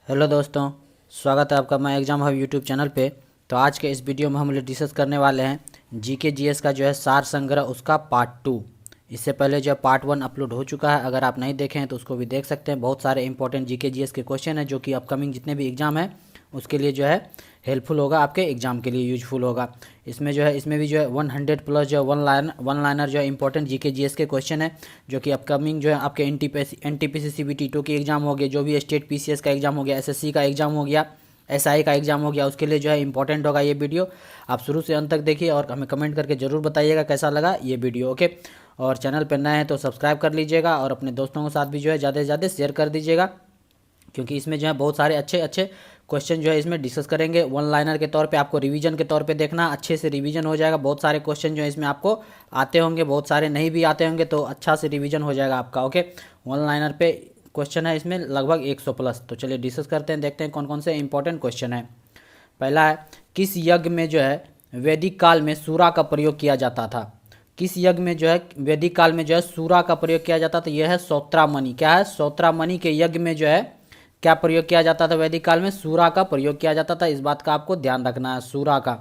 Hello दोस्तों, स्वागत है आपका मैं एग्जाम हब यूट्यूब चैनल पे। तो आज के इस वीडियो में हम लोग डिस्कस करने वाले हैं जीके जीएस का जो है सार संग्रह उसका पार्ट 2। इससे पहले जो पार्ट 1 अपलोड हो चुका है, अगर आप नहीं देखें हैं तो उसको भी देख सकते हैं। बहुत सारे इंपॉर्टेंट जीके जीएस के क्वेश्चन हैं जो कि अपकमिंग जितने भी एग्जाम है उसके लिए जो है हेल्पफुल होगा, आपके एग्जाम के लिए यूजफुल होगा। इसमें भी जो है 100 प्लस जो वन लाइनर जो है इंपॉर्टेंट जीके जीएस के क्वेश्चन है जो कि अपकमिंग जो है आपके एनटीपीसी सीबीटी 2 के एग्जाम हो गए, जो भी स्टेट पीसीएस का एग्जाम हो गया, एसएससी का एग्जाम हो गया, एसआई का एग्जाम हो गया, उसके लिए जो है इंपॉर्टेंट होगा ये वीडियो। आप शुरू से अंत तक देखिए और हमें कमेंट करके ज़रूर बताइएगा कैसा लगा ये वीडियो। ओके, और चैनल पर नए हैं तो सब्सक्राइब कर लीजिएगा और अपने दोस्तों के साथ भी जो है ज़्यादा से ज़्यादा शेयर कर दीजिएगा, क्योंकि इसमें जो है बहुत सारे अच्छे अच्छे क्वेश्चन जो है इसमें डिस्कस करेंगे। वन लाइनर के तौर पे आपको रिवीजन के तौर पे देखना, अच्छे से रिवीजन हो जाएगा। बहुत सारे क्वेश्चन जो है इसमें आपको आते होंगे, बहुत सारे नहीं भी आते होंगे, तो अच्छा से रिवीजन हो जाएगा आपका। ओके, वन लाइनर पे क्वेश्चन है इसमें लगभग 100 प्लस। तो चलिए डिस्कस करते हैं, देखते हैं कौन कौन से इंपॉर्टेंट क्वेश्चन है। पहला है, किस यज्ञ में जो है वैदिक काल में सूरा का प्रयोग किया जाता था? किस यज्ञ में जो है वैदिक काल में जो है सूरा का प्रयोग किया जाता था? यह है सौत्रामणि। क्या है? सौत्रामणि के यज्ञ में जो है क्या प्रयोग किया जाता था? वैदिक काल में सूरा का प्रयोग किया जाता था। इस बात का आपको ध्यान रखना है, सूरा का।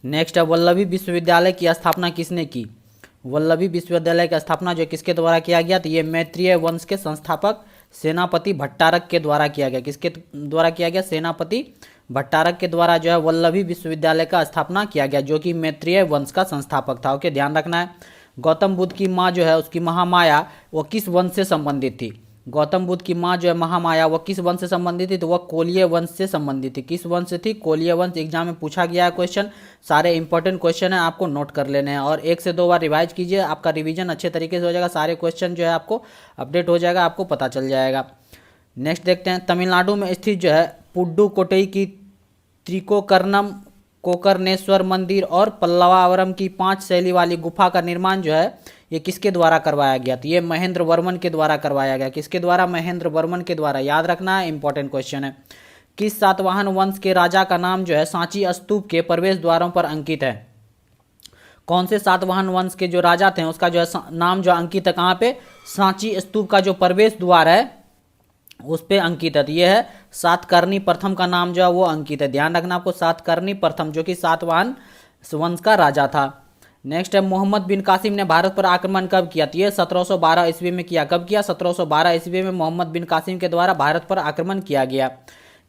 नेक्स्ट है, वल्लभी विश्वविद्यालय की स्थापना किसने की? वल्लभी विश्वविद्यालय की स्थापना जो किसके द्वारा किया गया? तो ये मैत्रेय वंश के संस्थापक सेनापति भट्टारक के द्वारा किया गया। किसके द्वारा किया गया? सेनापति भट्टारक के द्वारा जो है वल्लभी विश्वविद्यालय का स्थापना किया गया, जो कि मैत्रेय वंश का संस्थापक था। ओके, ध्यान रखना है। गौतम बुद्ध की माँ जो है उसकी महामाया, वो किस वंश से संबंधित थी? गौतम बुद्ध की माँ जो है महामाया, वह किस वंश से संबंधित थी? तो वह कोलीय वंश से संबंधित थी। किस वंश से थी? कोलीय वंश। एग्जाम में पूछा गया है क्वेश्चन, सारे इंपॉर्टेंट क्वेश्चन है, आपको नोट कर लेने हैं और 1 से 2 बार रिवाइज कीजिए, आपका रिवीजन अच्छे तरीके से हो जाएगा। सारे क्वेश्चन जो है आपको अपडेट हो जाएगा, आपको पता चल जाएगा। नेक्स्ट देखते हैं, तमिलनाडु में स्थित जो है पुडुकोट्टई की त्रिकोकर्णम कोकर्णेश्वर मंदिर और पल्लवावरम की 5 शैली वाली गुफा का निर्माण जो है ये किसके द्वारा करवाया गया? तो ये महेंद्र वर्मन के द्वारा करवाया गया। किसके द्वारा? महेंद्र वर्मन के द्वारा। याद रखना है, इंपॉर्टेंट क्वेश्चन है। किस सातवाहन वंश के राजा का नाम जो है सांची स्तूप के प्रवेश द्वारों पर अंकित है? कौन से सातवाहन वंश के जो राजा थे उसका जो है नाम जो अंकित है कहाँ पे? सांची स्तूप का जो प्रवेश द्वार है उस पे अंकित है। तो ये है सातकर्णी प्रथम का नाम जो है वो अंकित है। ध्यान रखना आपको, सातकर्णी प्रथम जो कि सातवाहन वंश का राजा था। नेक्स्ट है, मोहम्मद बिन कासिम ने भारत पर आक्रमण कब किया? तो ये 1712 ईस्वी में किया। कब किया? 1712 ईस्वी में मोहम्मद बिन कासिम के द्वारा भारत पर आक्रमण किया गया।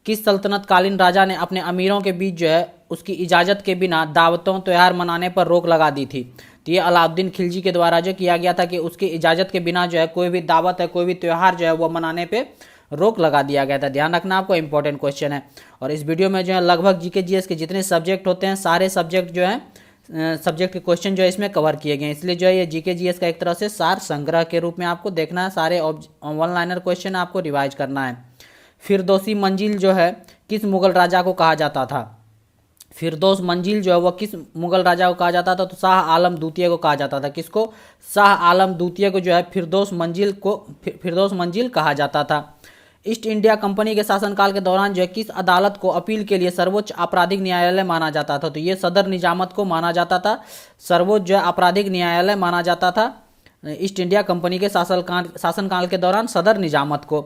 किस सल्तनत कालीन राजा ने अपने अमीरों के बीच जो है उसकी इजाजत के बिना दावतों त्यौहार मनाने पर रोक लगा दी थी? तो ये अलाउद्दीन खिलजी के द्वारा जो किया गया था कि उसकी इजाजत के बिना जो है कोई भी दावत है, कोई भी त्यौहार जो है वो मनाने पे रोक लगा दिया गया था। ध्यान रखना आपको, इंपॉर्टेंट क्वेश्चन है। और इस वीडियो में जो है लगभग जीके जीएस के जितने सब्जेक्ट होते हैं सारे सब्जेक्ट जो है सब्जेक्ट के क्वेश्चन जो है इसमें कवर किए गए हैं, इसलिए जो है ये जीके जीएस का एक तरह से सार संग्रह के रूप में आपको देखना है। सारे वन लाइनर क्वेश्चन आपको रिवाइज करना है। फिरदौसी मंजिल जो है किस मुगल राजा को कहा जाता था? फिरदौस मंजिल जो है वह किस मुगल राजा को कहा जाता था? तो शाह आलम द्वितीय को कहा जाता था। किसको? शाह आलम द्वितीय को जो है फिरदौस मंजिल कहा जाता था। ईस्ट इंडिया कंपनी के शासनकाल के दौरान जो है किस अदालत को अपील के लिए सर्वोच्च आपराधिक न्यायालय माना जाता था? तो ये सदर निजामत को माना जाता था, सर्वोच्च जो है आपराधिक न्यायालय माना जाता था ईस्ट इंडिया कंपनी के शासनकाल के दौरान सदर निजामत को।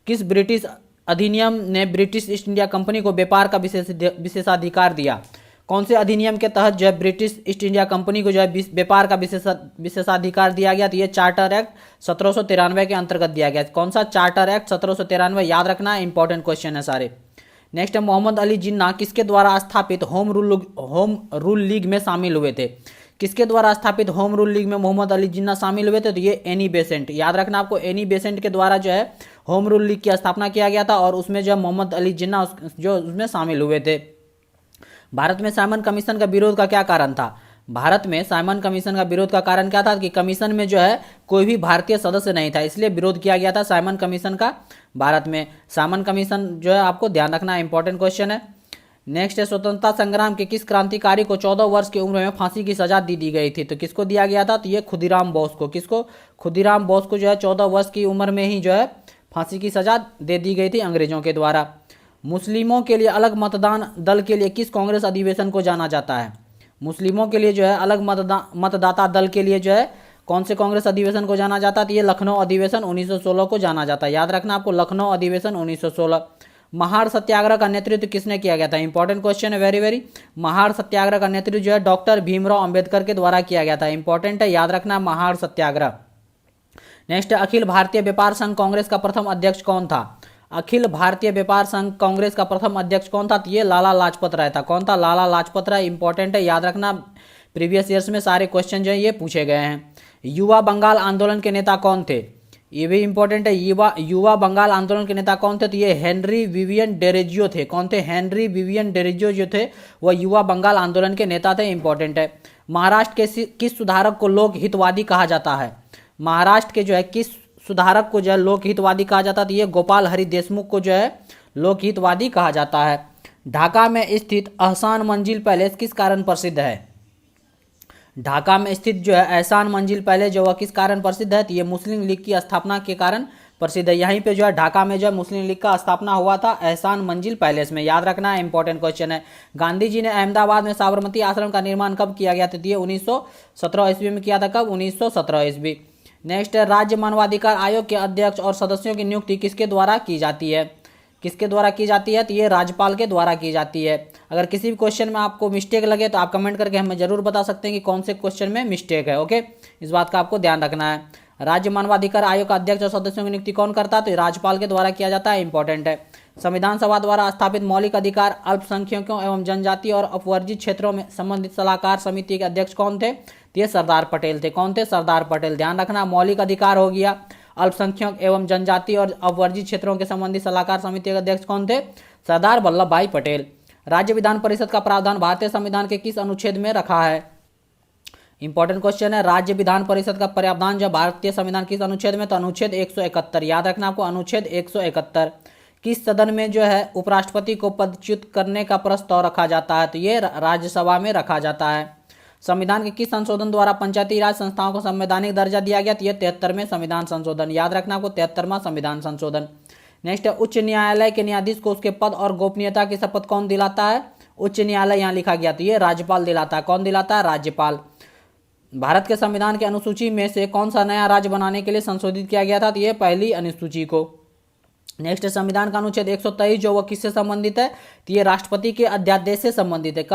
किस ब्रिटिश अधिनियम ने ब्रिटिश ईस्ट इंडिया कंपनी को व्यापार का विशेषाधिकार दिया? कौन से अधिनियम के तहत जो है ब्रिटिश ईस्ट इंडिया कंपनी को जो है व्यापार का विशेषाधिकार दिया गया? तो ये चार्टर एक्ट 1793 के अंतर्गत दिया गया। कौन सा? Charter act 1793। याद रखना, इंपॉर्टेंट क्वेश्चन है सारे। नेक्स्ट है, मोहम्मद अली जिन्ना किसके द्वारा स्थापित होम रूल लीग में शामिल हुए थे? किसके द्वारा स्थापित होम रूल लीग में मोहम्मद अली जिन्ना शामिल हुए थे? तो ये एनी बेसेंट। याद रखना आपको, एनी बेसेंट के द्वारा जो है होम रूल लीग की स्थापना किया गया था और उसमें जो है मोहम्मद अली जिन्ना जो उसमें शामिल हुए थे। भारत में साइमन कमीशन का विरोध का क्या कारण था? भारत में साइमन कमीशन का विरोध का कारण क्या था? कि कमीशन में जो है कोई भी भारतीय सदस्य नहीं था, इसलिए विरोध किया गया था साइमन कमीशन का। भारत में साइमन कमीशन जो है आपको ध्यान रखना, इंपॉर्टेंट क्वेश्चन है। नेक्स्ट है, स्वतंत्रता संग्राम के किस क्रांतिकारी को 14 वर्ष की उम्र में फांसी की सजा दी गई थी? तो किसको दिया गया था? तो ये खुदीराम बोस को। किसको? खुदीराम बोस को जो है 14 वर्ष की उम्र में ही जो है फांसी की सजा दे दी गई थी अंग्रेजों के द्वारा। मुस्लिमों के लिए अलग मतदान दल के लिए किस कांग्रेस अधिवेशन को जाना जाता है? मुस्लिमों के लिए जो है अलग मतदाता दल के लिए जो है कौन से कांग्रेस अधिवेशन को जाना जाता है? तो ये लखनऊ अधिवेशन 1916 को जाना जाता है। याद रखना आपको, लखनऊ अधिवेशन 1916। महाड़ सत्याग्रह का नेतृत्व किसने किया गया था? इंपॉर्टेंट क्वेश्चन है, वेरी वेरी। महाड़ सत्याग्रह का नेतृत्व जो है डॉक्टर भीमराव अंबेडकर के द्वारा किया गया था। इंपॉर्टेंट है, याद रखना महाड़ सत्याग्रह। नेक्स्ट, अखिल भारतीय व्यापार संघ कांग्रेस का प्रथम अध्यक्ष कौन था? अखिल भारतीय व्यापार संघ कांग्रेस का प्रथम अध्यक्ष कौन था? तो ये लाला लाजपत राय था। कौन था? लाला लाजपत राय। इंपॉर्टेंट है, याद रखना, प्रीवियस ईयर्स में सारे क्वेश्चन जो है ये पूछे गए हैं। युवा बंगाल आंदोलन के नेता कौन थे? ये भी इंपॉर्टेंट है। युवा बंगाल आंदोलन के नेता कौन थे? तो ये हेनरी विवियन डेरेजियो थे। कौन थे? हेनरी विवियन डेरेजियो जो थे वह युवा बंगाल आंदोलन के नेता थे। इंपॉर्टेंट है। महाराष्ट्र के किस सुधारक को लोक हितवादी कहा जाता है? महाराष्ट्र के जो है किस सुधारक को जो है लोक हितवादी कहा जाता है? तो ये गोपाल हरि देशमुख को जो है लोक हितवादी कहा जाता है। ढाका में स्थित एहसान मंजिल पैलेस किस कारण प्रसिद्ध है? ढाका में स्थित जो है एहसान मंजिल पैलेस जो वह किस कारण प्रसिद्ध है? तो ये मुस्लिम लीग की स्थापना के कारण प्रसिद्ध है। यहीं पे जो है ढाका में जो है मुस्लिम लीग का स्थापना हुआ था एहसान मंजिल पैलेस में। याद रखना है, इंपॉर्टेंट क्वेश्चन है। गांधी जी ने अहमदाबाद में साबरमती आश्रम का निर्माण कब किया गया था? तो ये 1917 ईस्वी में किया था। कब? 1917 ईस्वी। नेक्स्ट है, राज्य मानवाधिकार आयोग के अध्यक्ष और सदस्यों की नियुक्ति किसके द्वारा की जाती है? किसके द्वारा की जाती है? तो ये राज्यपाल के द्वारा की जाती है। अगर किसी भी क्वेश्चन में आपको मिस्टेक लगे तो आप कमेंट करके हमें जरूर बता सकते हैं कि कौन से क्वेश्चन में मिस्टेक है। ओके, इस बात का आपको ध्यान रखना है। राज्य मानवाधिकार आयोग का अध्यक्ष और सदस्यों की नियुक्ति कौन करता है? तो राज्यपाल के द्वारा किया जाता है। इंपॉर्टेंट है। संविधान सभा द्वारा स्थापित मौलिक अधिकार अल्पसंख्यकों एवं जनजाति और अपवर्जित क्षेत्रों में संबंधित सलाहकार समिति के अध्यक्ष कौन थे? तो ये सरदार पटेल थे। कौन थे? सरदार पटेल। ध्यान रखना, मौलिक अधिकार हो गया, अल्पसंख्यक एवं जनजाति और अपवर्जित क्षेत्रों के संबंधित सलाहकार समिति के अध्यक्ष कौन थे? सरदार वल्लभ भाई पटेल। राज्य विधान परिषद का प्रावधान भारतीय संविधान के किस अनुच्छेद में रखा है? इंपॉर्टेंट क्वेश्चन है। राज्य विधान परिषद का प्रावधान जो भारतीय संविधान किस अनुच्छेद में? तो अनुच्छेद 171। याद रखना आपको, अनुच्छेद 171। किस सदन में जो है उपराष्ट्रपति को पदच्युत करने का प्रस्ताव रखा जाता है? तो ये राज्यसभा में रखा जाता है। संविधान के किस संशोधन द्वारा पंचायती राज संस्थाओं को संवैधानिक दर्जा दिया गया? तो ये 73वें संविधान संशोधन। याद रखना आपको, 73वां संविधान संशोधन। नेक्स्ट है, उच्च न्यायालय के न्यायाधीश को उसके पद और गोपनीयता की शपथ कौन दिलाता है? उच्च न्यायालय यहाँ लिखा गया, तो ये राज्यपाल दिलाता है। कौन दिलाता है? राज्यपाल। भारत के संविधान की अनुसूची में से कौन सा नया राज्य बनाने के लिए संशोधित किया गया था? तो ये पहली अनुसूची को। नेक्स्ट, संविधान का अनुच्छेद 123 जो वो किससे संबंधित है? तो ये राष्ट्रपति के अध्यादेश से संबंधित है।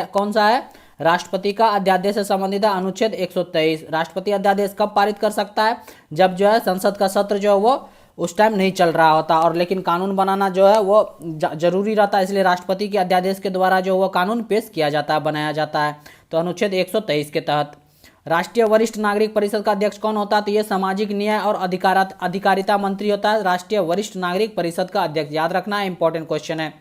कौन सा है? राष्ट्रपति का अध्यादेश से संबंधित है अनुच्छेद 123। राष्ट्रपति अध्यादेश कब पारित कर सकता है? जब जो है संसद का सत्र जो है वो उस टाइम नहीं चल रहा होता, और लेकिन कानून बनाना जो है वो जरूरी रहता है, इसलिए राष्ट्रपति के अध्यादेश के द्वारा जो वो कानून पेश किया जाता है, बनाया जाता है। तो अनुच्छेद 123 के तहत। राष्ट्रीय वरिष्ठ नागरिक परिषद का अध्यक्ष कौन होता है? तो ये सामाजिक न्याय और अधिकारिता मंत्री होता है राष्ट्रीय वरिष्ठ नागरिक परिषद का अध्यक्ष। याद रखना, इंपॉर्टेंट क्वेश्चन है।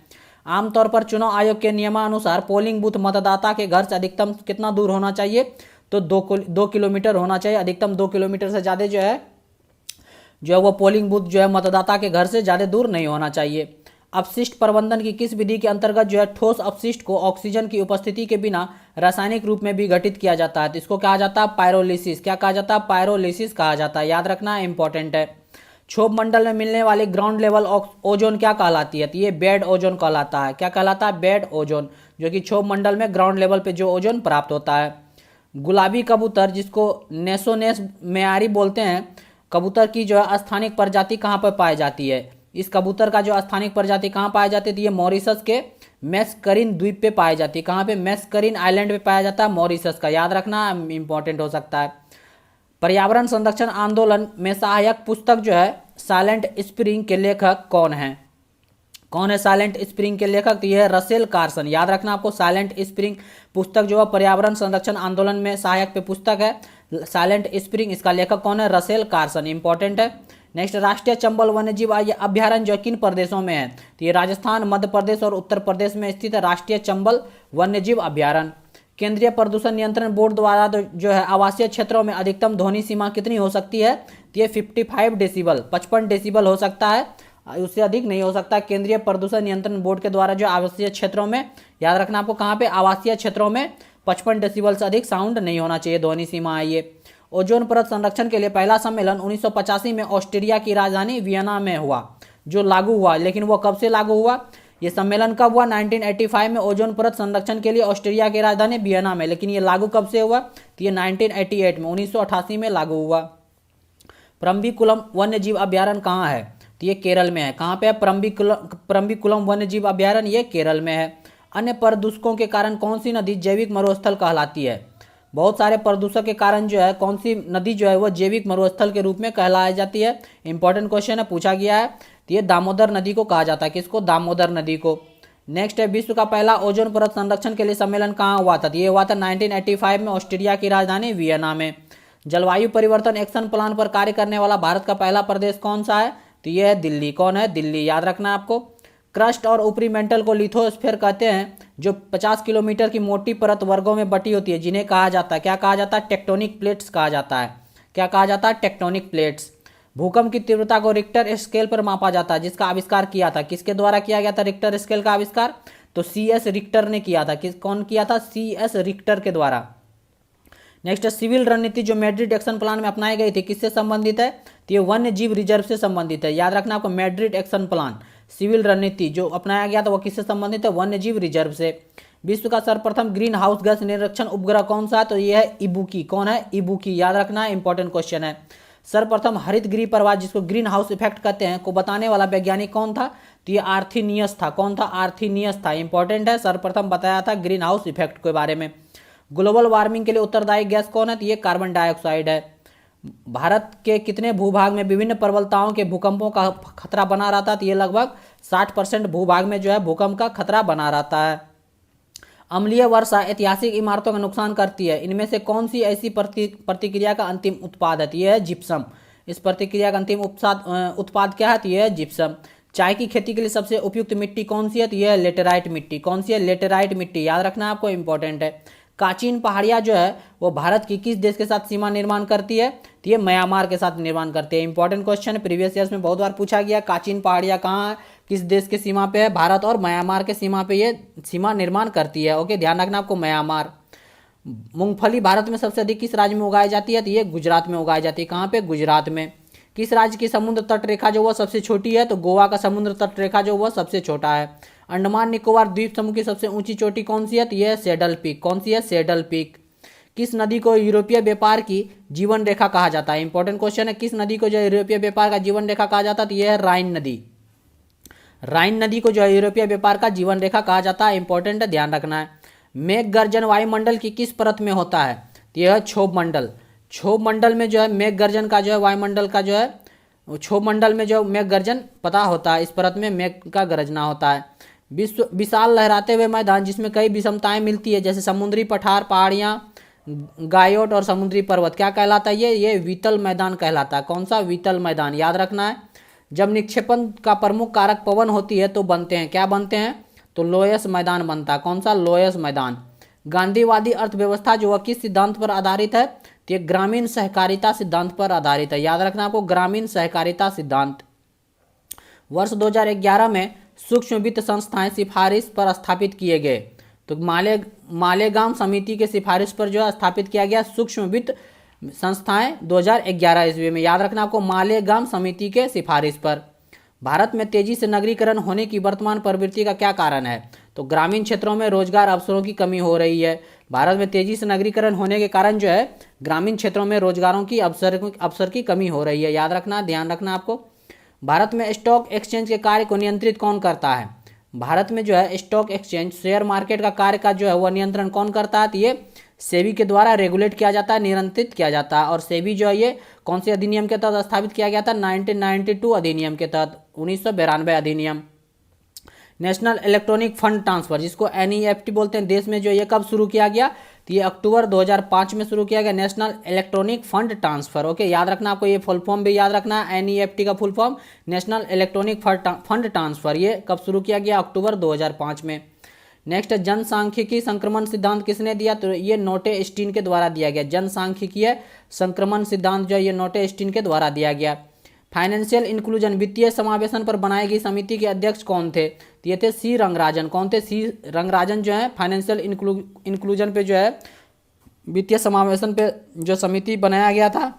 आमतौर पर चुनाव आयोग के नियमानुसार पोलिंग बूथ मतदाता के घर से अधिकतम कितना दूर होना चाहिए? तो 2 किलोमीटर होना चाहिए। अधिकतम 2 किलोमीटर से ज़्यादा जो है वो पोलिंग बूथ जो है मतदाता के घर से ज़्यादा दूर नहीं होना चाहिए। अपशिष्ट प्रबंधन की किस विधि के अंतर्गत जो है ठोस अपशिष्ट को ऑक्सीजन की उपस्थिति के बिना रासायनिक रूप में विघटित किया जाता है? तो इसको कहा जाता है पायरोलिसिस। क्या कहा जाता है? पायरोलिसिस कहा जाता है। याद रखना, इंपॉर्टेंट है। क्षोभ मंडल में मिलने वाली ग्राउंड लेवल ओजोन क्या कहलाती है? तो ये बेड ओजोन कहलाता है। क्या कहलाता है? बेड ओजोन, जो कि क्षोभ मंडल में ग्राउंड लेवल पे जो ओजोन प्राप्त होता है। गुलाबी कबूतर, जिसको नेसोनेस मेयारी बोलते हैं, कबूतर की जो है स्थानिक प्रजाति कहाँ पर पाई जाती है? इस कबूतर का जो स्थानिक प्रजाति कहाँ पाई जाती है? तो ये मॉरिशस के मैस्करीन द्वीप पे पाई जाती है। कहाँ पे? मैस्करीन आइलैंड पे पाया जाता है, मॉरिशस का। याद रखना, इंपॉर्टेंट हो सकता है। पर्यावरण संरक्षण आंदोलन में सहायक पुस्तक जो है साइलेंट स्प्रिंग के लेखक कौन है? कौन है साइलेंट स्प्रिंग के लेखक? तो यह है रसेल कार्सन। याद रखना आपको, साइलेंट स्प्रिंग पुस्तक जो है पर्यावरण संरक्षण आंदोलन में सहायक पे पुस्तक है साइलेंट स्प्रिंग। इसका लेखक कौन है? Russell Carson. इंपॉर्टेंट है। नेक्स्ट, राष्ट्रीय चंबल वन्यजीव अभ्यारण्य जो किन प्रदेशों में है? तो ये राजस्थान, मध्य प्रदेश और उत्तर प्रदेश में स्थित है राष्ट्रीय चंबल वन्यजीव अभ्यारण्य। केंद्रीय प्रदूषण नियंत्रण बोर्ड द्वारा जो है आवासीय क्षेत्रों में अधिकतम ध्वनि सीमा कितनी हो सकती है? तो ये 55 डेसिबल, 55 डेसिबल हो सकता है, उससे अधिक नहीं हो सकता। केंद्रीय प्रदूषण नियंत्रण बोर्ड के द्वारा जो आवासीय क्षेत्रों में, याद रखना आपको, कहाँ पे? आवासीय क्षेत्रों में 55 डेसिबल से अधिक साउंड नहीं होना चाहिए, ध्वनि सीमा है ये। ओजोन परत संरक्षण के लिए पहला सम्मेलन 1985 में ऑस्ट्रिया की राजधानी वियना में हुआ, जो लागू हुआ। लेकिन वो कब से लागू हुआ? ये सम्मेलन कब हुआ? 1985 में ओजोन परत संरक्षण के लिए ऑस्ट्रिया की राजधानी वियना में। लेकिन ये लागू कब से हुआ? तो ये 1988 में 1988 में लागू हुआ। परम्बिकुलम वन्य जीव अभ्यारण्य कहाँ है? तो ये केरल में है। कहाँ पे है? परम्बिकुलम वन्य जीव अभ्यारण्य, ये केरल में है। अन्य प्रदूषकों के कारण कौन सी नदी जैविक मरुस्थल कहलाती है? बहुत सारे प्रदूषक के कारण जो है कौन सी नदी जो है वो जैविक मरुस्थल के रूप में कहलाई जाती है। इंपॉर्टेंट क्वेश्चन है, पूछा गया है। तो ये दामोदर नदी को कहा जाता है। किसको? दामोदर नदी को। नेक्स्ट है, विश्व का पहला ओजोन परत संरक्षण के लिए सम्मेलन कहाँ हुआ था? ये हुआ था 1985 में ऑस्ट्रिया की राजधानी वियना में। जलवायु परिवर्तन एक्शन प्लान पर कार्य करने वाला भारत का पहला प्रदेश कौन सा है? तो ये है दिल्ली। कौन है? दिल्ली, याद रखना आपको। क्रस्ट और ऊपरी मेंटल को लिथोस्फीयर कहते हैं, जो 50 किलोमीटर की मोटी परत वर्गों में बटी होती है, जिन्हें कहा जाता है, क्या कहा जाता है? टेक्टोनिक प्लेट्स कहा जाता है। क्या कहा जाता है? Tectonic plates. भूकंप की तीव्रता को रिक्टर स्केल पर मापा जाता है, जिसका आविष्कार किया था, किसके द्वारा किया गया था रिक्टर स्केल का आविष्कार? तो CS रिक्टर ने किया था। कौन किया था? CS रिक्टर के द्वारा। नेक्स्ट है, सिविल रणनीति जो मैड्रिड एक्शन प्लान में अपनाई गई थी, किससे संबंधित है? तो ये वन्य जीव रिजर्व से संबंधित है। याद रखना आपको, मैड्रिड एक्शन प्लान, सिविल रणनीति जो अपनाया गया था वो किससे संबंधित है? वन्य जीव रिजर्व से। विश्व का सर्वप्रथम ग्रीन हाउस गैस निरीक्षण उपग्रह कौन सा है? तो ये है इबुकी। कौन है? इबुकी, याद रखना, इंपॉर्टेंट क्वेश्चन है। सर्वप्रथम हरित गृह प्रवाह, जिसको ग्रीन हाउस इफेक्ट कहते हैं, को बताने वाला वैज्ञानिक कौन था? तो ये आर्थिनियस था। कौन था? आर्थिनियस था। इंपॉर्टेंट है, सर्वप्रथम बताया था ग्रीन हाउस इफेक्ट के बारे में। ग्लोबल वार्मिंग के लिए उत्तरदायी गैस कौन है? तो ये कार्बन डाइऑक्साइड है। भारत के कितने भूभाग में विभिन्न प्रबलताओं के भूकंपों का खतरा बना रहता है? तो ये लगभग 60% भूभाग में जो है भूकंप का खतरा बना रहता है। अम्लीय वर्षा ऐतिहासिक इमारतों का नुकसान करती है, इनमें से कौन सी ऐसी प्रतिक्रिया का अंतिम उत्पाद है? तो ये है जिप्सम। इस प्रतिक्रिया का अंतिम उत्पाद क्या है? तो ये है जिप्सम। चाय की खेती के लिए सबसे उपयुक्त मिट्टी कौन सी है? तो ये है लेटेराइट मिट्टी। कौन सी है? लेटेराइट मिट्टी, याद रखना आपको, इंपॉर्टेंट है। काचीन पहाड़ियाँ जो है वो भारत की किस देश के साथ सीमा निर्माण करती है? तो ये म्यांमार के साथ निर्माण करती है। इंपॉर्टेंट क्वेश्चन है, प्रीवियस ईयर्स में बहुत बार पूछा गया। काचीन पहाड़ियाँ कहाँ, किस देश के सीमा पे है? भारत और म्यांमार के सीमा पे ये सीमा निर्माण करती है। ओके, ध्यान रखना आपको, म्यांमार। मूंगफली भारत में सबसे अधिक किस राज्य में उगाई जाती है? तो ये गुजरात में उगाई जाती है। कहाँ पे? गुजरात में। किस राज्य की समुद्र तट रेखा जो वह सबसे छोटी है? तो गोवा का समुद्र तट रेखा जो वह सबसे छोटा है। अंडमान निकोबार द्वीप समूह की सबसे ऊंची चोटी कौन सी है? तो यह सैडल पीक। कौन सी है? Saddle peak. किस नदी को यूरोपीय व्यापार की जीवन रेखा कहा जाता है? इंपॉर्टेंट क्वेश्चन है, किस नदी को जो यूरोपीय व्यापार का जीवन रेखा कहा जाता है? तो यह है राइन नदी। राइन नदी को जो है यूरोपीय व्यापार का जीवन रेखा कहा जाता है। इंपॉर्टेंट है, ध्यान रखना है। मेघ गर्जन वायुमंडल की किस परत में होता है? तो यह है क्षोभ मंडल। क्षोभ मंडल में जो है मेघ गर्जन का जो है वायुमंडल का जो है क्षोभ मंडल में जो मेघ गर्जन पता होता है, इस परत में मेघ का गरजना होता है। विशाल लहराते हुए मैदान जिसमें कई विषमताएं मिलती है, जैसे समुद्री पठार, पहाड़ियाँ, गायोट और समुद्री पर्वत, क्या कहलाता है? ये वितल मैदान कहलाता है। कौन सा? वितल मैदान, याद रखना है। जब निक्षेपण का प्रमुख कारक पवन होती है तो बनते हैं, क्या बनते हैं? तो लोयस मैदान बनता है। कौन सा? लोयस मैदान। गांधीवादी अर्थव्यवस्था जो वह किस सिद्धांत पर आधारित है? तो ये ग्रामीण सहकारिता सिद्धांत पर आधारित है। याद रखना आपको, ग्रामीण सहकारिता सिद्धांत। वर्ष 2011 में सूक्ष्म वित्त संस्थाएं सिफारिश पर स्थापित किए गए, तो मालेगांव समिति के सिफारिश पर जो है स्थापित किया गया सूक्ष्म वित्त संस्थाएं 2011 ईस्वी में। याद रखना आपको, मालेगांव समिति के सिफारिश पर। भारत में तेजी से नगरीकरण होने की वर्तमान प्रवृत्ति का क्या कारण है? तो ग्रामीण क्षेत्रों में रोजगार अवसरों की कमी हो रही है। भारत में तेजी से नगरीकरण होने के कारण जो है ग्रामीण क्षेत्रों में रोजगारों की अवसर की कमी हो रही है। याद रखना, ध्यान रखना आपको। भारत में स्टॉक एक्सचेंज के कार्य को नियंत्रित कौन करता है? भारत में जो है स्टॉक एक्सचेंज, शेयर मार्केट का कार्य का जो है वह नियंत्रण कौन करता है? तो ये सेबी के द्वारा रेगुलेट किया जाता है, नियंत्रित किया जाता है। और सेबी जो है ये कौन से अधिनियम के तहत स्थापित किया गया था? 1992 अधिनियम के तहत, 1992 अधिनियम। नेशनल इलेक्ट्रॉनिक फंड ट्रांसफर, जिसको NEFT बोलते हैं, देश में जो ये कब शुरू किया गया? तो ये अक्टूबर 2005 में शुरू किया गया, national electronic fund transfer. Okay, याद रखना आपको, ये फुल फॉर्म भी याद रखना है। NEFT का full form national electronic fund transfer. ये कब शुरू किया गया? अक्टूबर 2005 में। नेक्स्ट, जनसांख्यिकी संक्रमण सिद्धांत किसने दिया? तो ये नोटे स्टीन के द्वारा दिया गया। जनसांख्यिकीय संक्रमण सिद्धांत जो है ये नोटे स्टीन के द्वारा दिया गया। फाइनेंशियल इंक्लूजन, वित्तीय समावेशन पर बनाई गई समिति के अध्यक्ष कौन थे? तो ये थे C रंगराजन। कौन थे? C रंगराजन जो है फाइनेंशियल इंक्लूजन पे जो है वित्तीय समावेशन पे जो समिति बनाया गया था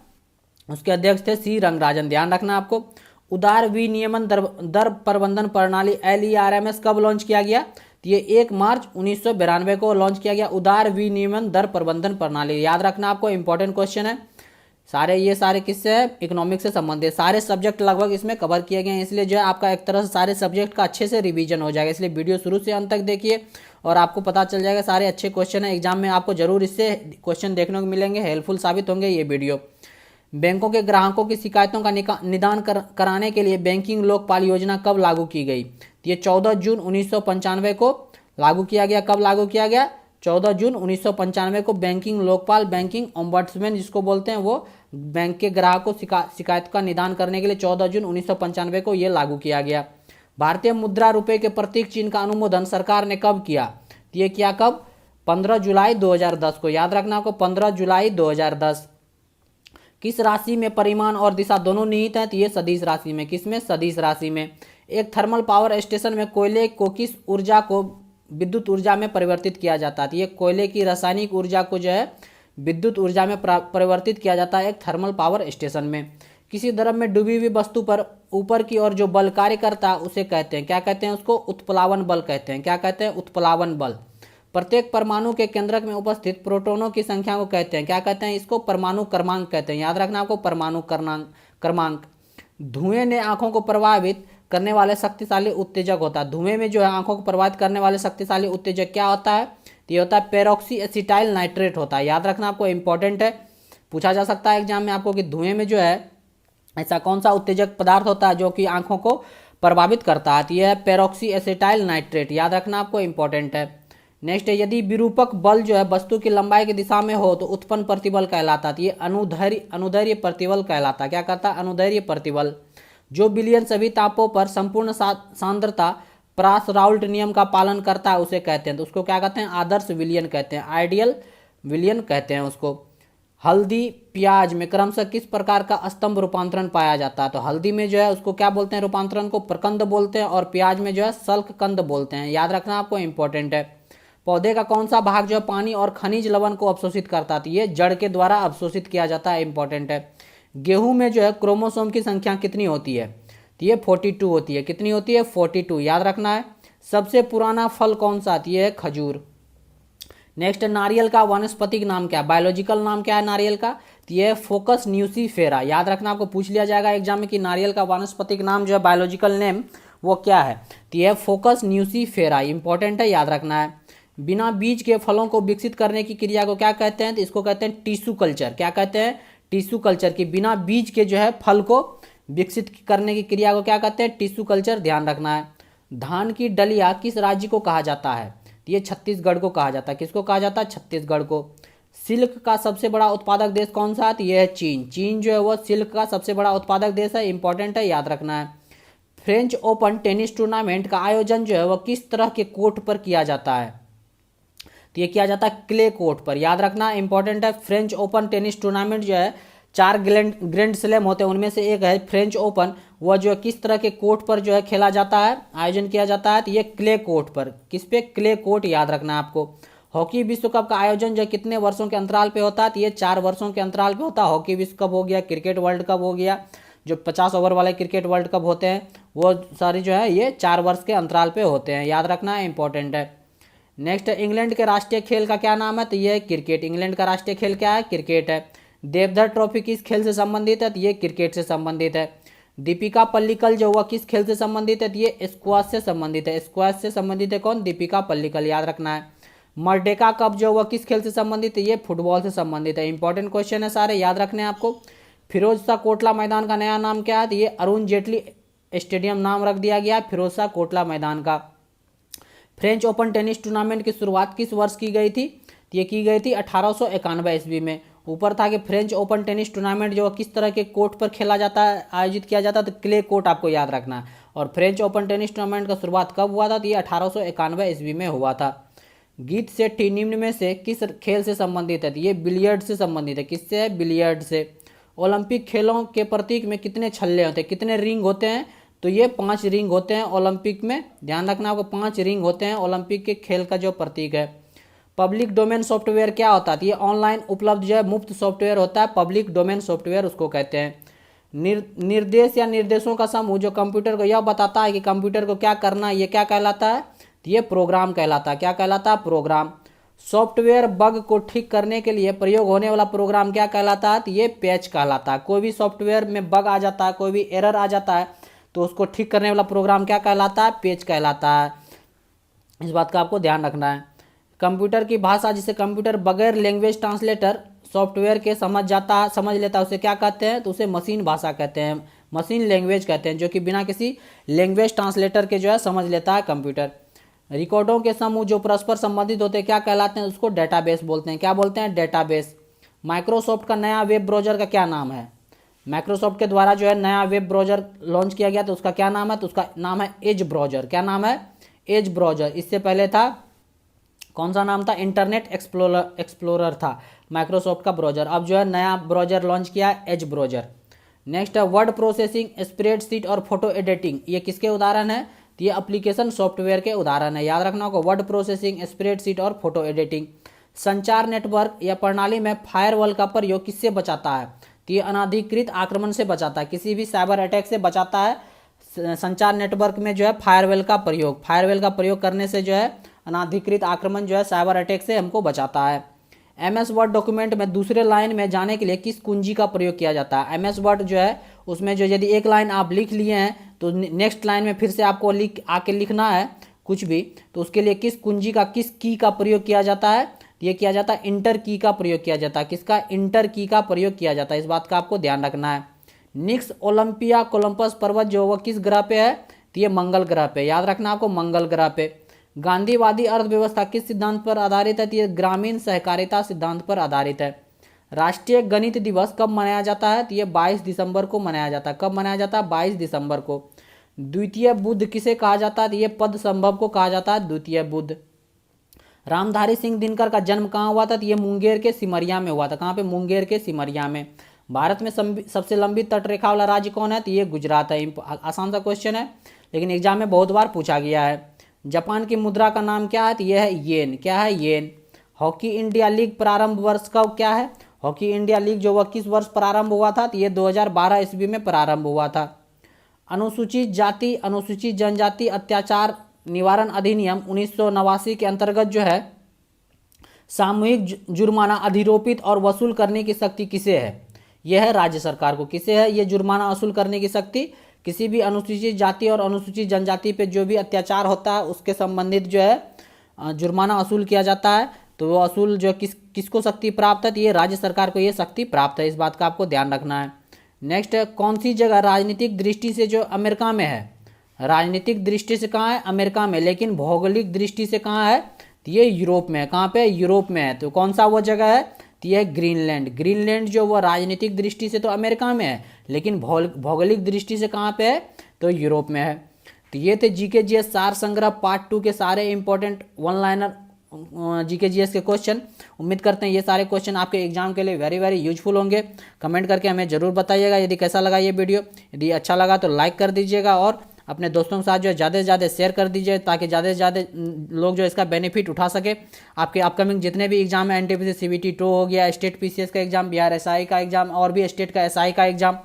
उसके अध्यक्ष थे C रंगराजन। ध्यान रखना आपको। उदार विनियमन दर प्रबंधन प्रणाली LERMS कब लॉन्च किया गया? तो ये 1 मार्च 1992 को लॉन्च किया गया उदार विनियमन दर प्रबंधन प्रणाली। याद रखना आपको, इंपॉर्टेंट क्वेश्चन है। ये सारे किससे है? इकोनॉमिक्स से संबंधित। सारे सब्जेक्ट लगभग इसमें कवर किए गए हैं, इसलिए जो है आपका एक तरह से सारे सब्जेक्ट का अच्छे से रिवीजन हो जाएगा। इसलिए वीडियो शुरू से अंत तक देखिए और आपको पता चल जाएगा सारे अच्छे क्वेश्चन है। एग्जाम में आपको जरूर इससे क्वेश्चन देखने को मिलेंगे, हेल्पफुल साबित होंगे ये वीडियो। बैंकों के ग्राहकों की शिकायतों का निदान कराने के लिए बैंकिंग लोकपाल योजना कब लागू की गई? तो ये 14 जून 1995 को लागू किया गया। कब लागू किया गया? 14 जून 1995 को बैंकिंग लोकपाल, बैंकिंग ओम्बड्समैन जिसको बोलते हैं, वो बैंक के ग्राहकों शिकायत का निदान करने के लिए 14 जून 1995 को ये लागू किया गया। भारतीय मुद्रा रुपए के प्रतीक चिन्ह का अनुमोदन सरकार ने कब किया? तो ये किया कब? 15 जुलाई 2010 को। याद रखना आपको, 15 जुलाई 2010। किस राशि में परिमाण और दिशा दोनों निहित हैं? तो ये सदिश राशि में। किसमें? सदिश राशि में। एक थर्मल पावर स्टेशन में कोयले को किस ऊर्जा को विद्युत ऊर्जा में परिवर्तित किया जाता है? तो ये कोयले की रासायनिक ऊर्जा को जो है विद्युत ऊर्जा में परिवर्तित किया जाता है एक थर्मल पावर स्टेशन में। किसी द्रव में डूबी हुई वस्तु पर ऊपर की ओर जो बल कार्य करता है उसे कहते हैं, क्या कहते हैं? उसको उत्प्लावन बल कहते हैं। क्या कहते हैं? उत्प्लावन बल। प्रत्येक परमाणु के केंद्रक में उपस्थित प्रोटॉनों की संख्या को कहते हैं, क्या कहते हैं? इसको परमाणु क्रमांक कहते हैं। याद रखना आपको, परमाणु क्रमांक। धुएं ने आंखों को प्रभावित करने वाले शक्तिशाली उत्तेजक होता है। धुएं में जो है आंखों को प्रभावित करने वाले शक्तिशाली उत्तेजक क्या होता है? तो ये होता है पेरोक्सी एसिटाइल नाइट्रेट होता है। याद रखना आपको, इंपॉर्टेंट है, पूछा जा सकता है एग्जाम में आपको कि धुएं में जो है ऐसा कौन सा उत्तेजक पदार्थ होता है जो कि आंखों को प्रभावित करता है? तो यह है पेरोक्सी एसिटाइल नाइट्रेट। याद रखना आपको, इंपॉर्टेंट है। नेक्स्ट है, यदि विरूपक बल जो है वस्तु की लंबाई की दिशा में हो तो उत्पन्न प्रतिबल कहलाता है। ये अनुदैर्ध्य प्रतिबल कहलाता है। क्या कहता है? अनुदैर्ध्य प्रतिबल। जो विलयन सभी तापों पर संपूर्ण सांद्रता प्रास-राउल्ट नियम का पालन करता है उसे कहते हैं, तो उसको क्या कहते हैं? आदर्श विलयन कहते हैं, आइडियल विलयन कहते हैं उसको। हल्दी प्याज में क्रमशः किस प्रकार का स्तंभ रूपांतरण पाया जाता है? तो हल्दी में जो है उसको क्या बोलते हैं? रूपांतरण को प्रकंद बोलते हैं, और प्याज में जो है सल्क कंद बोलते हैं। याद रखना आपको, इंपॉर्टेंट है। पौधे का कौन सा भाग जो है पानी और खनिज लवण को अवशोषित करता है? ये जड़ के द्वारा अवशोषित किया जाता है, इंपॉर्टेंट है। गेहूं में जो है क्रोमोसोम की संख्या कितनी होती है? तो ये 42 होती है। कितनी होती है? 42। याद रखना है। सबसे पुराना फल कौन सा? ये है खजूर। नेक्स्ट, नारियल का वानस्पतिक नाम क्या है? बायोलॉजिकल नाम क्या है नारियल का? तो ये फोकस न्यूसीफेरा। याद रखना, आपको पूछ लिया जाएगा एग्जाम में कि नारियल का वानस्पतिक नाम जो है बायोलॉजिकल नेम वो क्या है? तो ये फोकस न्यूसीफेरा, इंपॉर्टेंट है, याद रखना है। बिना बीज के फलों को विकसित करने की क्रिया को क्या कहते हैं? तो इसको कहते हैं टिश्यू कल्चर। क्या कहते हैं? Tissue culture. की बिना बीज के जो है फल को विकसित करने की क्रिया को क्या कहते हैं? टिश्यू कल्चर, ध्यान रखना है। धान की डलिया किस राज्य को कहा जाता है? तो ये छत्तीसगढ़ को कहा जाता है। किसको कहा जाता है? छत्तीसगढ़ को। सिल्क का सबसे बड़ा उत्पादक देश कौन सा है? तो ये है चीन। चीन जो है वो सिल्क का सबसे बड़ा उत्पादक देश है, इंपॉर्टेंट है, याद रखना है। फ्रेंच ओपन टेनिस टूर्नामेंट का आयोजन जो है वह किस तरह के कोर्ट पर किया जाता है? तो ये किया जाता है क्ले कोर्ट पर। याद रखना, इंपॉर्टेंट है। फ्रेंच ओपन टेनिस टूर्नामेंट जो है 4 ग्रैंड स्लैम होते हैं, उनमें से एक है फ्रेंच ओपन। वह जो है किस तरह के कोर्ट पर जो है खेला जाता है, आयोजन किया जाता है? तो ये क्ले कोर्ट पर। किस पे? क्ले कोर्ट, याद रखना है आपको। हॉकी विश्व कप का आयोजन जो कितने वर्षों के अंतराल पे होता है? तो ये 4 वर्षों के अंतराल पे होता है। हॉकी विश्व कप हो गया, क्रिकेट वर्ल्ड कप हो गया, जो 50 ओवर वाले क्रिकेट वर्ल्ड कप होते हैं वो सारी जो है ये 4 वर्ष के अंतराल पे होते हैं, याद रखना है, इंपॉर्टेंट है। नेक्स्ट, इंग्लैंड के राष्ट्रीय खेल का क्या नाम है? तो ये क्रिकेट। इंग्लैंड का राष्ट्रीय खेल क्या है? क्रिकेट है। देवधर ट्रॉफी किस खेल से संबंधित है? तो ये क्रिकेट से संबंधित है। दीपिका पल्लिकल जो हुआ किस खेल से संबंधित है? तो ये स्क्वैश से संबंधित है। स्क्वैश से संबंधित है कौन? दीपिका पल्लिकल, याद रखना है। मर्डेका कप जो हुआ किस खेल से संबंधित है? ये फुटबॉल से संबंधित है। इंपॉर्टेंट क्वेश्चन है सारे, याद रखने हैं आपको। फिरोज शाह कोटला मैदान का नया नाम क्या है? तो ये अरुण जेटली स्टेडियम नाम रख दिया गया फिरोज शाह कोटला मैदान का। फ्रेंच ओपन टेनिस टूर्नामेंट की शुरुआत किस वर्ष की गई थी? तो ये की गई थी 1891 ईस्वी में। ऊपर था कि फ्रेंच ओपन टेनिस टूर्नामेंट जो किस तरह के कोर्ट पर खेला जाता है, आयोजित किया जाता है? तो क्ले कोर्ट आपको याद रखना है। और फ्रेंच ओपन टेनिस टूर्नामेंट का शुरुआत कब हुआ था? तो ये 1891 ईस्वी में हुआ था। गीत सेट्टी निम्न में से किस खेल से संबंधित है? तो ये बिलियर्ड से संबंधित है। किससे है? बिलियर्ड से। ओलंपिक खेलों के प्रतीक में कितने छल्ले होते हैं? कितने रिंग होते हैं? तो ये 5 रिंग होते हैं ओलंपिक में, ध्यान रखना आपको, 5 रिंग होते हैं ओलंपिक के खेल का जो प्रतीक है। पब्लिक डोमेन सॉफ्टवेयर क्या होता है? ये ऑनलाइन उपलब्ध जो है मुफ्त सॉफ्टवेयर होता है, पब्लिक डोमेन सॉफ्टवेयर उसको कहते हैं। निर्देश या निर्देशों का समूह जो कंप्यूटर को यह बताता है कि कंप्यूटर को क्या करना है, ये क्या कहलाता है? तो ये प्रोग्राम कहलाता है। क्या कहलाता है? प्रोग्राम। सॉफ्टवेयर बग को ठीक करने के लिए प्रयोग होने वाला प्रोग्राम क्या कहलाता है? तो ये पैच कहलाता है। कोई भी सॉफ्टवेयर में बग आ जाता है, कोई भी एरर आ जाता है, तो उसको ठीक करने वाला प्रोग्राम क्या कहलाता है? पैच कहलाता है। इस बात का आपको ध्यान रखना है। कंप्यूटर की भाषा, जिसे कंप्यूटर बगैर लैंग्वेज ट्रांसलेटर सॉफ्टवेयर के समझ लेता है, उसे क्या कहते हैं? तो उसे मशीन भाषा कहते हैं, मशीन लैंग्वेज कहते हैं, जो कि बिना किसी लैंग्वेज ट्रांसलेटर के जो है समझ लेता है कंप्यूटर। रिकॉर्डों के समूह जो परस्पर संबंधित होते हैं क्या कहलाते हैं? उसको डेटाबेस बोलते हैं। क्या बोलते हैं? डेटाबेस। माइक्रोसॉफ्ट का नया वेब ब्राउजर का क्या नाम है? माइक्रोसॉफ्ट के द्वारा जो है नया वेब ब्राउजर लॉन्च किया गया, तो उसका क्या नाम है? तो उसका नाम है एज ब्राउजर। क्या नाम है? As browser. इससे पहले था, कौन सा नाम था? इंटरनेट एक्सप्लोरर था माइक्रोसॉफ्ट का ब्राउजर। अब जो है नया ब्राउजर लॉन्च किया, एज ब्राउजर। नेक्स्ट है वर्ड प्रोसेसिंग, स्प्रेडशीट और फोटो एडिटिंग। ये किसके उदाहरण है? तो ये एप्लीकेशन सॉफ्टवेयर के उदाहरण है। याद रखना होगा, वर्ड प्रोसेसिंग, स्प्रेडशीट और फोटो एडिटिंग। संचार नेटवर्क या प्रणाली में फायरवॉल का प्रयोग किससे बचाता है? तो ये अनाधिकृत आक्रमण से बचाता है, किसी भी साइबर अटैक से बचाता है। संचार नेटवर्क में जो है फायरवॉल का प्रयोग करने से जो है अनाधिकृत आक्रमण जो है साइबर अटैक से हमको बचाता है। एमएस वर्ड डॉक्यूमेंट में दूसरे लाइन में जाने के लिए किस कुंजी का प्रयोग किया जाता है? एमएस वर्ड जो है उसमें जो यदि एक लाइन आप लिख लिए हैं तो नेक्स्ट लाइन में फिर से आपको लिखना है कुछ भी, तो उसके लिए किस कुंजी का, किस की का प्रयोग किया जाता है? ये किया जाता है इंटर की का प्रयोग किया जाता है। किसका? इंटर की का प्रयोग किया जाता है। इस बात का आपको ध्यान रखना है। निक्स ओलंपिया कोलंबस पर्वत जो वह किस ग्रह पे है? तो ये मंगल ग्रह पे। याद रखना आपको, मंगल ग्रह पे। गांधीवादी अर्थव्यवस्था किस सिद्धांत पर आधारित है? तो ये ग्रामीण सहकारिता सिद्धांत पर आधारित है। राष्ट्रीय गणित दिवस कब मनाया जाता है? तो ये 22 दिसंबर को मनाया जाता है। कब मनाया जाता है? 22 दिसंबर को। द्वितीय बुद्ध किसे कहा जाता है? तो ये पद संभव को कहा जाता है द्वितीय बुद्ध। रामधारी सिंह दिनकर का जन्म कहाँ हुआ था? तो ये मुंगेर के सिमरिया में हुआ था। कहाँ पे? मुंगेर के सिमरिया में। भारत में सबसे लंबी तटरेखा वाला राज्य कौन है? तो ये गुजरात है। आसान सा क्वेश्चन है, लेकिन एग्जाम में बहुत बार पूछा गया है। जापान की मुद्रा का नाम क्या है? तो यह है येन। क्या है? येन। हॉकी इंडिया लीग प्रारंभ वर्ष का क्या है? हॉकी इंडिया लीग जो वह किस वर्ष प्रारंभ हुआ था? तो ये 2012 ईस्वी में प्रारंभ हुआ था। अनुसूचित जाति अनुसूचित जनजाति अत्याचार निवारण अधिनियम 1989 के अंतर्गत जो है सामूहिक जुर्माना अधिरोपित और वसूल करने की शक्ति किसे है? यह है राज्य सरकार को। किसे है ये जुर्माना वसूल करने की शक्ति? किसी भी अनुसूचित जाति और अनुसूचित जनजाति पे जो भी अत्याचार होता है उसके संबंधित जो है जुर्माना वसूल किया जाता है, तो वो वसूल जो किसको शक्ति प्राप्त है? तो ये राज्य सरकार को ये शक्ति प्राप्त है। इस बात का आपको ध्यान रखना है। नेक्स्ट है, कौन सी जगह राजनीतिक दृष्टि से जो अमेरिका में है? राजनीतिक दृष्टि से कहाँ है? अमेरिका में। लेकिन भौगोलिक दृष्टि से कहाँ है? तो ये यूरोप में है। कहाँ पे? यूरोप में है। तो कौन सा वो जगह है? तो ये ग्रीनलैंड। ग्रीनलैंड जो वो राजनीतिक दृष्टि से तो अमेरिका में है, लेकिन भौगोलिक दृष्टि से कहाँ पे है? तो यूरोप में है। तो ये थे जीके जीएस सार संग्रह पार्ट 2 के सारे important one liner GK GS के क्वेश्चन। उम्मीद करते हैं ये सारे क्वेश्चन आपके एग्जाम के लिए वेरी वेरी यूजफुल होंगे। कमेंट करके हमें जरूर बताइएगा यदि कैसा लगा ये वीडियो। यदि अच्छा लगा तो लाइक कर दीजिएगा और अपने दोस्तों के साथ जो है ज़्यादा से ज़्यादा शेयर कर दीजिए, ताकि ज़्यादा से ज़्यादा लोग जो इसका बेनिफिट उठा सके। आपके अपकमिंग जितने भी एग्जाम है, एनटीपीसी सीबीटी 2 हो गया, स्टेट पीसीएस का एग्जाम, बिहार एसआई का एग्जाम और भी स्टेट का एसआई का एग्जाम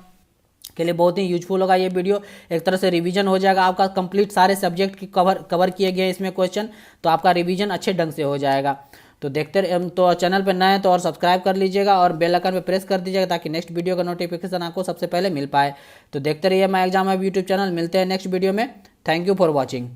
के लिए बहुत ही यूजफुल होगा ये वीडियो। एक तरह से रिवीजन हो जाएगा आपका, कंप्लीट सारे सब्जेक्ट की कवर किए गए इसमें क्वेश्चन, तो आपका रिवीजन अच्छे ढंग से हो जाएगा। तो देखते तो चैनल पर नए हैं तो और सब्सक्राइब कर लीजिएगा और बेल आइकन पे प्रेस कर दीजिएगा, ताकि नेक्स्ट वीडियो का नोटिफिकेशन आपको सबसे पहले मिल पाए। तो देखते रहिए माय एग्जाम है यूट्यूब चैनल। मिलते हैं नेक्स्ट वीडियो में। Thank you for watching.